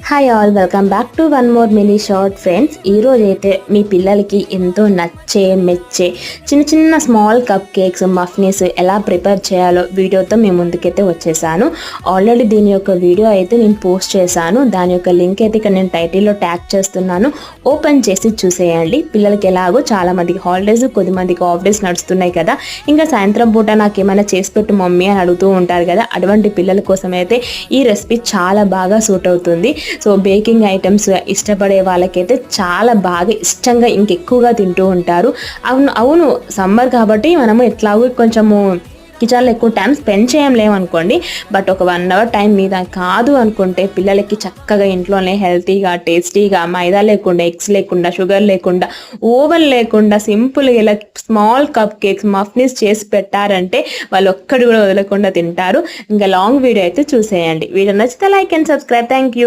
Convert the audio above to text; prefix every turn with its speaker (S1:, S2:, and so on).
S1: Hi all, welcome back to one more mini short. Friends, ఈరోజు అయితే మీ పిల్లలకి ఎంతో నచ్చే మెచ్చే చిన్న చిన్న స్మాల్ కప్ కేక్స్ మఫ్నీస్ ఎలా ప్రిపేర్ చేయాలో వీడియోతో మీ ముందుకైతే వచ్చేసాను. ఆల్రెడీ దీని యొక్క వీడియో అయితే నేను పోస్ట్ చేశాను. దాని యొక్క లింక్ అయితే ఇక్కడ నేను టైటిల్లో ట్యాగ్ చేస్తున్నాను. ఓపెన్ చేసి చూసేయండి. పిల్లలకి ఎలాగో చాలా మందికి హాలిడేస్, కొద్దిమందికి ఆఫ్ డేస్ నడుస్తున్నాయి కదా, ఇంకా సాయంత్రం పూట నాకు ఏమైనా చేసి పెట్టు మమ్మీ అని అడుగుతూ ఉంటారు కదా, అటువంటి పిల్లల కోసం అయితే ఈ రెసిపీ చాలా బాగా సూట్ అవుతుంది. సో బేకింగ్ ఐటమ్స్ ఇష్టపడే వాళ్ళకైతే చాలా బాగా ఇష్టంగా ఇంకెక్కువగా తింటూ ఉంటారు. అవును సమ్మర్ కాబట్టి మనము ఎట్లాగో కొంచెము కిచెన్లో ఎక్కువ టైం స్పెండ్ చేయలేమనుకోండి, బట్ ఒక 1 అవర్ టైం మీద కాదు అనుకుంటే పిల్లలకి చక్కగా ఇంట్లోనే హెల్తీగా టేస్టీగా మైదా లేకుండా, ఎగ్స్ లేకుండా, షుగర్ లేకుండా, ఓవెన్ లేకుండా సింపుల్గా ఇలా స్మాల్ కప్ కేక్స్ మఫ్నీస్ చేసి పెట్టారంటే వాళ్ళు ఒక్కడు కూడా వదలకుండా తింటారు. ఇంకా లాంగ్ వీడియో అయితే చూసేయండి. వీడియో నచ్చితే like and subscribe. Thank you.